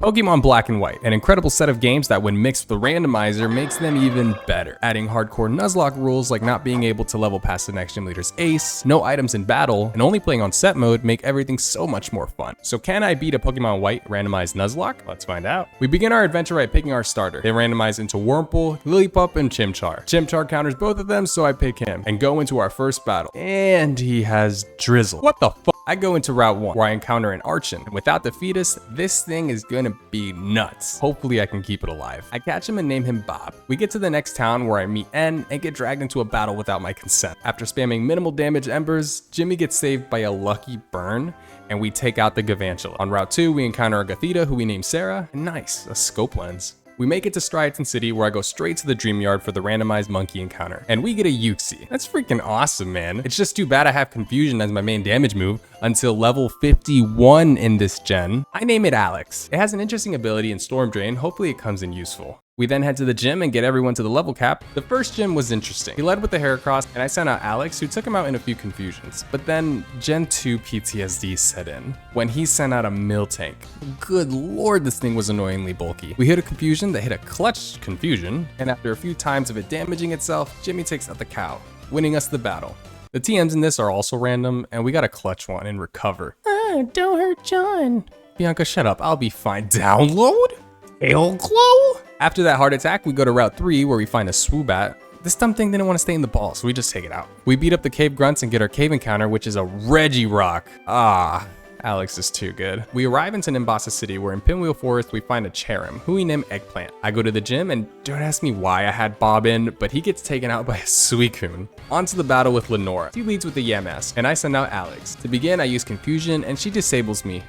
Pokemon Black and White, an incredible set of games that when mixed with the randomizer makes them even better. Adding hardcore Nuzlocke rules like not being able to level past the next gym leader's ace, no items in battle, and only playing on set mode make everything so much more fun. So can I beat a Pokemon White randomized Nuzlocke? Let's find out. We begin our adventure by picking our starter. They randomize into Wurmple, Lillipup, and Chimchar. Chimchar counters both of them, so I pick him and go into our first battle. And he has Drizzle. What the fuck? I go into Route 1, where I encounter an Archon, and without the fetus, this thing is gonna be nuts. Hopefully I can keep it alive. I catch him and name him Bob. We get to the next town where I meet N and get dragged into a battle without my consent. After spamming minimal damage embers, Jimmy gets saved by a lucky burn, and we take out the Gavantula. On Route 2, we encounter a Gothita who we name Sarah, and nice, a scope lens. We make it to Striaton City, where I go straight to the Dream Yard for the randomized monkey encounter. And we get a Uxie. That's freaking awesome, man. It's just too bad I have Confusion as my main damage move until level 51 in this gen. I name it Alex. It has an interesting ability in Storm Drain. Hopefully it comes in useful. We then head to the gym and get everyone to the level cap. The first gym was interesting. He led with the Heracross, and I sent out Alex, who took him out in a few confusions. But then Gen 2 PTSD set in when he sent out a Miltank. Good lord, this thing was annoyingly bulky. We hit a confusion that hit a clutch confusion, and after a few times of it damaging itself, Jimmy takes out the cow, winning us the battle. The TMs in this are also random, and we got a clutch one and recover. Oh, don't hurt John. Bianca, shut up. I'll be fine. Download? Hail Glow? After that heart attack, we go to Route 3 where we find a Swoobat. This dumb thing didn't want to stay in the ball, so we just take it out. We beat up the cave grunts and get our cave encounter, which is a Regirock. Ah, Alex is too good. We arrive into Nimbasa City, where in Pinwheel Forest we find a Cherim, who we name Eggplant. I go to the gym, and don't ask me why I had Bob in, but he gets taken out by a Suicune. On to the battle with Lenora. She leads with the Yamask, and I send out Alex. To begin, I use Confusion, and she disables me.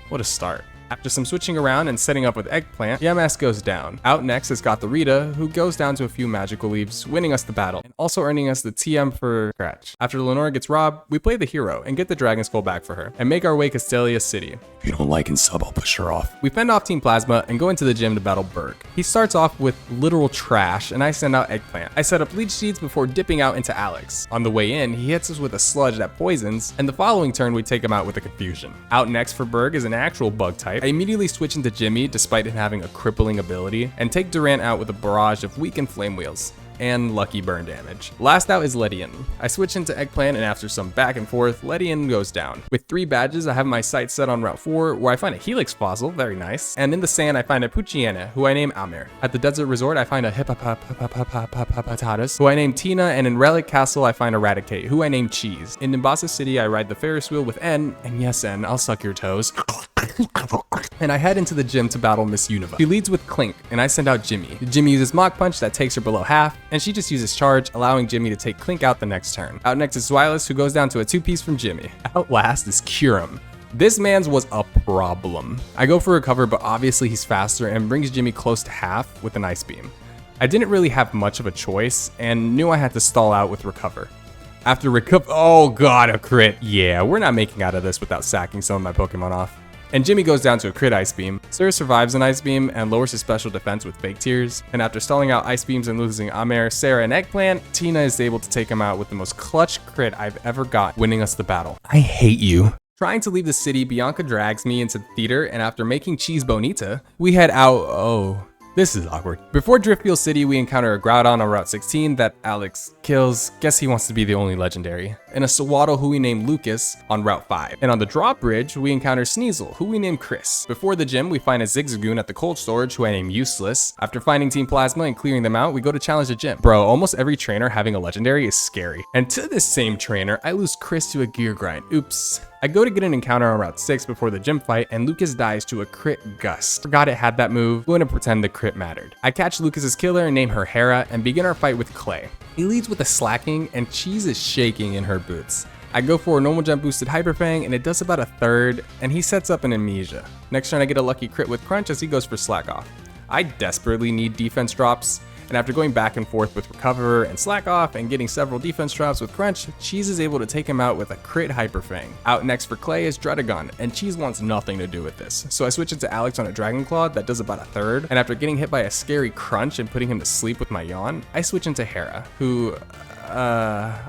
What a start. After some switching around and setting up with Eggplant, Yamask goes down. Out next is Gothorita, who goes down to a few magical leaves, winning us the battle, and also earning us the TM for Scratch. After Lenora gets robbed, we play the hero and get the Dragon Skull back for her, and make our way to Castelia City. If you don't like and sub, I'll push her off. We fend off Team Plasma and go into the gym to battle Berg. He starts off with literal trash, and I send out Eggplant. I set up Leech Seeds before dipping out into Alex. On the way in, he hits us with a sludge that poisons, and the following turn we take him out with a Confusion. Out next for Berg is an actual bug type. I immediately switch into Jimmy despite him having a crippling ability, and take Durant out with a barrage of weakened flame wheels and lucky burn damage. Last out is Ledian. I switch into Eggplant, and after some back and forth, Ledian goes down. With 3 badges, I have my sights set on Route 4, where I find a Helix fossil, very nice, and in the sand I find a Poochyena, who I name Amer. At the Desert Resort, I find a Hippopotamus, who I name Tina, and in Relic Castle, I find Eradicate, who I name Cheese. In Nimbasa City, I ride the Ferris wheel with N, and yes, N, I'll suck your toes. And I head into the gym to battle Miss Unova. She leads with Clink, and I send out Jimmy. Jimmy uses Mach Punch that takes her below half, and she just uses Charge, allowing Jimmy to take Clink out the next turn. Out next is Zweilous, who goes down to a 2-piece from Jimmy. Out last is Kyurem. This man's was a problem. I go for Recover, but obviously he's faster and brings Jimmy close to half with an Ice Beam. I didn't really have much of a choice, and knew I had to stall out with Recover. After Recover, oh god, a crit. Yeah, we're not making out of this without sacking some of my Pokemon off. And Jimmy goes down to a crit Ice Beam. Sir survives an Ice Beam and lowers his special defense with Fake Tears. And after stalling out Ice Beams and losing Amer, Sarah, and Eggplant, Tina is able to take him out with the most clutch crit I've ever got, winning us the battle. I hate you. Trying to leave the city, Bianca drags me into the theater, and after making Cheese Bonita, we head out. Oh, this is awkward. Before Driftfield City, we encounter a Groudon on Route 16 that Alex kills. Guess he wants to be the only legendary. And a Sewaddle who we name Lucas on Route 5. And on the drawbridge, we encounter Sneasel, who we name Chris. Before the gym, we find a Zigzagoon at the cold storage, who I name Useless. After finding Team Plasma and clearing them out, we go to challenge the gym. Bro, almost every trainer having a legendary is scary. And to this same trainer, I lose Chris to a gear grind. Oops. I go to get an encounter on Route 6 before the gym fight, and Lucas dies to a crit Gust. Forgot it had that move, going to pretend the crit mattered. I catch Lucas's killer and name her Hera, and begin our fight with Clay. He leads with a Slacking, and Cheese is shaking in her boots. I go for a normal jump boosted Hyper Fang, and it does about a third, and he sets up an Amnesia. Next turn I get a lucky crit with Crunch as he goes for Slack Off. I desperately need defense drops, and after going back and forth with Recover and Slack Off and getting several defense drops with Crunch, Cheese is able to take him out with a crit Hyper Fang. Out next for Clay is Dredagon, and Cheese wants nothing to do with this. So I switch into Alex on a Dragon Claw that does about a third, and after getting hit by a scary Crunch and putting him to sleep with my Yawn, I switch into Hera, who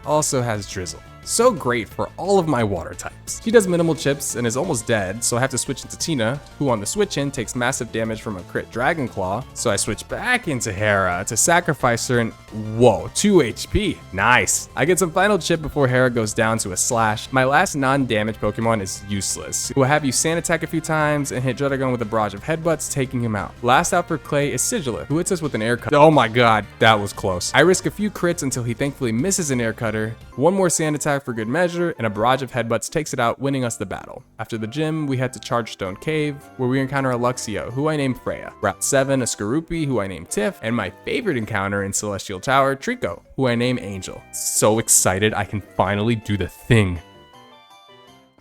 also has Drizzle. So great for all of my water types. She does minimal chips and is almost dead, so I have to switch into Tina, who on the switch in takes massive damage from a crit Dragon Claw, so I switch back into Hera to sacrifice her and whoa, 2 HP. Nice. I get some final chip before Hera goes down to a slash. My last non-damage Pokemon is Useless, who will have you sand attack a few times and hit Dredagon with a barrage of headbutts, taking him out. Last out for Clay is Sigilith, who hits us with an air cutter. Oh my god, that was close. I risk a few crits until he thankfully misses an air cutter, one more sand attack for good measure, and a barrage of headbutts takes it out, winning us the battle. After the gym, we head to Chargestone Cave, where we encounter a Luxio, who I named Freya. Route 7, a Skorupi, who I named Tiff, and my favorite encounter in Celestial Tower, Trico, who I named Angel. So excited I can finally do the thing.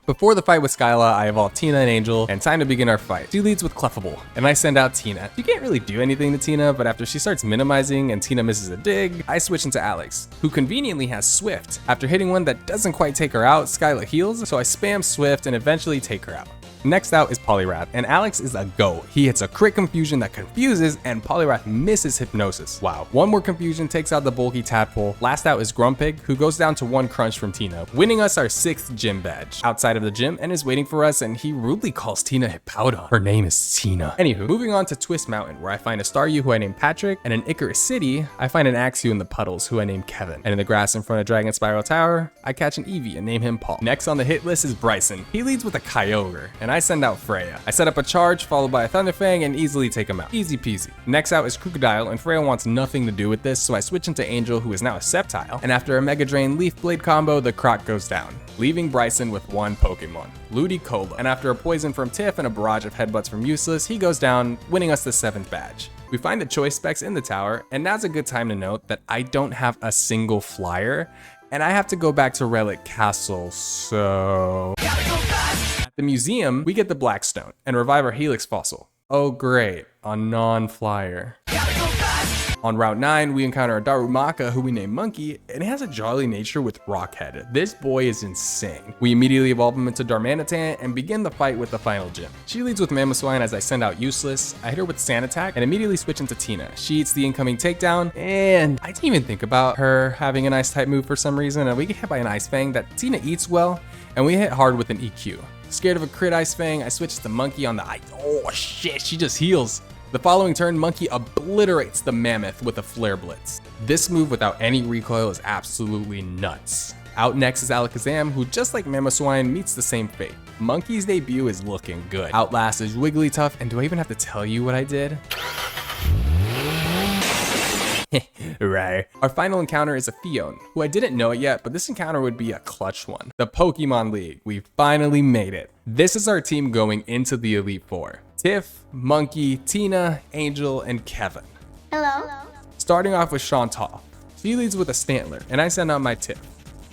Before the fight with Skyla, I evolve Tina and Angel, and time to begin our fight. She leads with Clefable, and I send out Tina. She can't really do anything to Tina, but after she starts minimizing and Tina misses a dig, I switch into Alex, who conveniently has Swift. After hitting one that doesn't quite take her out, Skyla heals, so I spam Swift and eventually take her out. Next out is Poliwrath, and Alex is a go. He hits a crit confusion that confuses, and Poliwrath misses Hypnosis. Wow. One more confusion takes out the bulky Tadpole. Last out is Grumpig, who goes down to 1 crunch from Tina, winning us our 6th gym badge. Outside of the gym, and is waiting for us, and he rudely calls Tina Hippowdon. Her name is Tina. Anywho, moving on to Twist Mountain, where I find a Staryu who I named Patrick, and in Icarus City, I find an Axew in the puddles who I named Kevin. And in the grass in front of Dragon Spiral Tower, I catch an Eevee and name him Paul. Next on the hit list is Bryson. He leads with a Kyogre, and I send out Freya. I set up a charge followed by a Thunderfang and easily take him out. Easy peasy. Next out is Crocodile, and Freya wants nothing to do with this, so I switch into Angel, who is now a Sceptile, and after a Mega Drain Leaf Blade combo, the Croc goes down, leaving Bryson with 1 Pokemon, Ludicolo. And after a poison from Tiff and a barrage of headbutts from Useless, he goes down, winning us the 7th badge. We find the choice specs in the tower, and now's a good time to note that I don't have a single flyer, and I have to go back to Relic Castle, so... At the museum, we get the Blackstone and revive our Helix fossil. Oh great, a non-flyer. On Route 9, we encounter a Darumaka who we name Monkey, and it has a jolly nature with Rockhead. This boy is insane. We immediately evolve him into Darmanitan and begin the fight with the final gym. She leads with Mamoswine as I send out Useless. I hit her with Sand Attack and immediately switch into Tina. She eats the incoming takedown, and I didn't even think about her having an Ice type move for some reason, and we get hit by an Ice Fang that Tina eats well, and we hit hard with an EQ. Scared of a crit Ice Fang, I switch to Monkey on the ice. Oh shit, she just heals. The following turn, Monkey obliterates the Mammoth with a Flare Blitz. This move without any recoil is absolutely nuts. Out next is Alakazam, who just like Mamoswine meets the same fate. Monkey's debut is looking good. Outlast is Wigglytuff, and do I even have to tell you what I did? Right. Our final encounter is a Fion, who I didn't know it yet, but this encounter would be a clutch one. The Pokemon League. We finally made it. This is our team going into the Elite Four. Tiff, Monkey, Tina, Angel, and Kevin. Hello. Starting off with Chantal. She leads with a Stantler, and I send out my Tiff.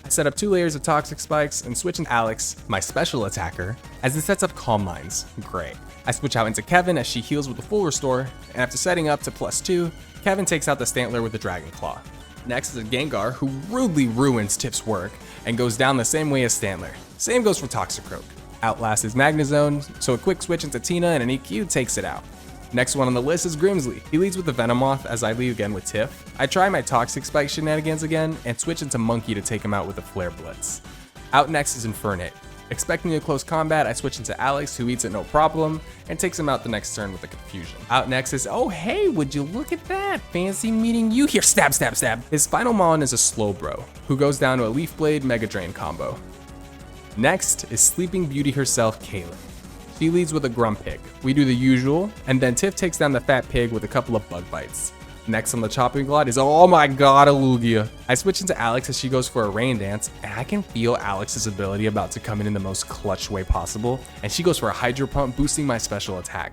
I set up 2 layers of Toxic Spikes and switch into Alex, my special attacker, as it sets up Calm Minds. Great. I switch out into Kevin as she heals with a full restore, and after setting up to +2, Kevin takes out the Stantler with the Dragon Claw. Next is a Gengar, who rudely ruins Tiff's work and goes down the same way as Stantler. Same goes for Toxicroak. Outlast is Magnezone, so a quick switch into Tina and an EQ takes it out. Next one on the list is Grimsley. He leads with the Venomoth as I lead again with Tiff. I try my Toxic Spike shenanigans again and switch into Monkey to take him out with a Flare Blitz. Out next is Infernape. Expecting a close combat, I switch into Alex, who eats it no problem, and takes him out the next turn with a Confusion. Out next is, oh hey, would you look at that? Fancy meeting you here, stab, stab, stab. His final mon is a Slowbro, who goes down to a Leaf Blade Mega Drain combo. Next is Sleeping Beauty herself, Kaylin. She leads with a Grumpig. We do the usual, and then Tiff takes down the Fat Pig with a couple of Bug Bites. Next on the chopping block is, oh my god, a Lugia. I switch into Alex as she goes for a Rain Dance, and I can feel Alex's ability about to come in the most clutch way possible, and she goes for a Hydro Pump, boosting my special attack.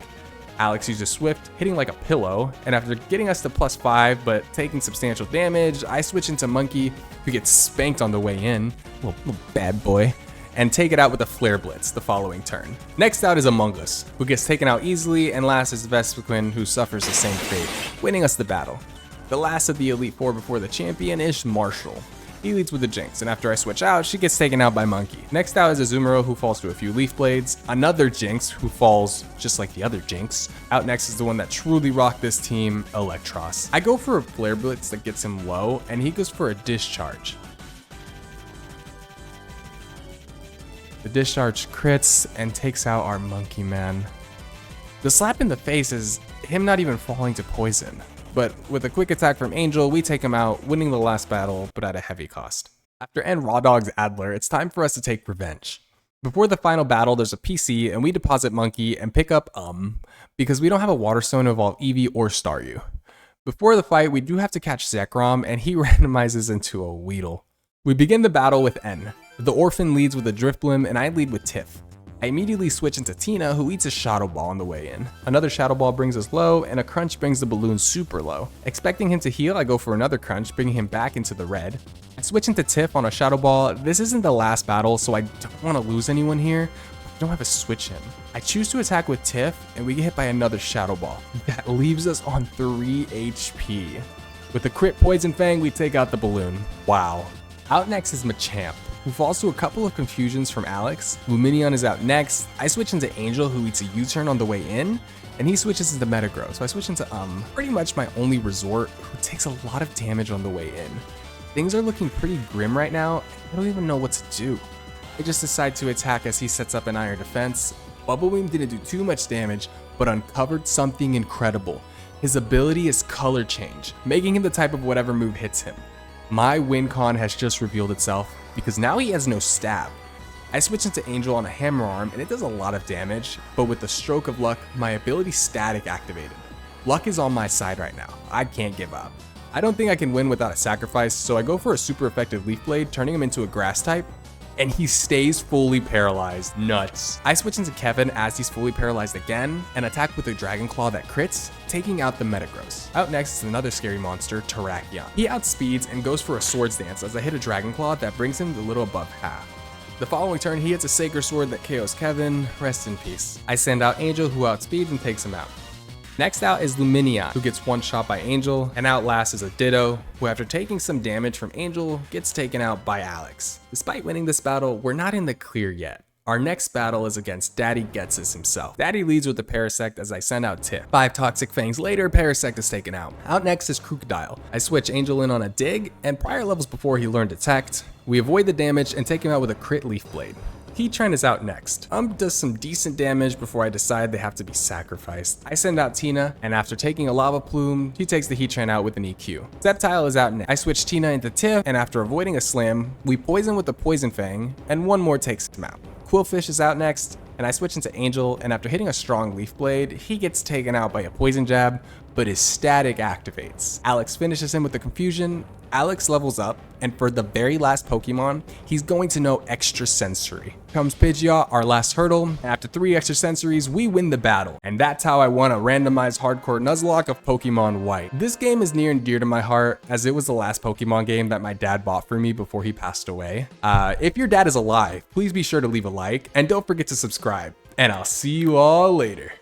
Alex uses Swift, hitting like a pillow, and after getting us to +5 but taking substantial damage, I switch into Monkey, who gets spanked on the way in, little bad boy, and take it out with a Flare Blitz the following turn. Next out is Among Us, who gets taken out easily, and last is Vespiquen, who suffers the same fate, winning us the battle. The last of the Elite Four before the champion is Marshall. He leads with the Jinx, and after I switch out, she gets taken out by Monkey. Next out is Azumarill, who falls to a few Leaf Blades, another Jinx, who falls just like the other Jinx. Out next is the one that truly rocked this team, Electros. I go for a Flare Blitz that gets him low, and he goes for a Discharge. The discharge crits and takes out our monkey man. The slap in the face is him not even falling to poison. But with a quick attack from Angel, we take him out, winning the last battle, but at a heavy cost. After end Raw Dog's Adler, it's time for us to take revenge. Before the final battle, there's a PC, and we deposit Monkey and pick up because we don't have a Water Stone to evolve Eevee or Staryu. Before the fight, we do have to catch Zekrom, and he randomizes into a Weedle. We begin the battle with N. The Orphan leads with a Drifblim, and I lead with Tiff. I immediately switch into Tina, who eats a Shadow Ball on the way in. Another Shadow Ball brings us low, and a Crunch brings the balloon super low. Expecting him to heal, I go for another Crunch, bringing him back into the red. I switch into Tiff on a Shadow Ball. This isn't the last battle, so I don't want to lose anyone here. I don't have a switch in. I choose to attack with Tiff, and we get hit by another Shadow Ball. That leaves us on 3 HP. With a crit Poison Fang, we take out the balloon. Wow. Out next is Machamp, who falls to a couple of confusions from Alex. Lumineon is out next. I switch into Angel, who eats a U-turn on the way in, and he switches into Metagrow. So I switch into pretty much my only resort, who takes a lot of damage on the way in. Things are looking pretty grim right now. I don't even know what to do. I just decide to attack as he sets up an iron defense. Bubble Beam didn't do too much damage, but uncovered something incredible. His ability is color change, making him the type of whatever move hits him. My win con has just revealed itself, because now he has no stab. I switch into Angel on a Hammer Arm, and it does a lot of damage, but with the stroke of luck, my ability static activated. Luck is on my side right now. I can't give up. I don't think I can win without a sacrifice, so I go for a super effective Leaf Blade, turning him into a grass type, and he stays fully paralyzed. Nuts. I switch into Kevin as he's fully paralyzed again, and attack with a Dragon Claw that crits, taking out the Metagross. Out next is another scary monster, Terrakion. He outspeeds and goes for a Swords Dance as I hit a Dragon Claw that brings him a little above half. The following turn, he hits a Sacred Sword that KOs Kevin. Rest in peace. I send out Angel, who outspeeds and takes him out. Next out is Lumineon, who gets one shot by Angel, and out last is a Ditto, who after taking some damage from Angel, gets taken out by Alex. Despite winning this battle, we're not in the clear yet. Our next battle is against Daddy Getsus himself. Daddy leads with the Parasect as I send out Tiff. 5 Toxic Fangs later, Parasect is taken out. Out next is Crocodile. I switch Angel in on a Dig, and prior levels before he learned Detect. We avoid the damage and take him out with a crit Leaf Blade. Heatran is out next. Does some decent damage before I decide they have to be sacrificed. I send out Tina, and after taking a Lava Plume, he takes the Heatran out with an EQ. Sceptile is out next. I switch Tina into Tiff, and after avoiding a Slam, we poison with the Poison Fang, and one more takes him out. Quillfish is out next, and I switch into Angel, and after hitting a strong Leaf Blade, he gets taken out by a Poison Jab, but his static activates. Alex finishes him with the Confusion. Alex levels up, and for the very last Pokemon, he's going to know Extra Sensory. Comes Pidgeot, our last hurdle, and after 3 Extra Sensories, we win the battle. And that's how I won a randomized hardcore Nuzlocke of Pokemon White. This game is near and dear to my heart, as it was the last Pokemon game that my dad bought for me before he passed away. If your dad is alive, please be sure to leave a like, and don't forget to subscribe. And I'll see you all later.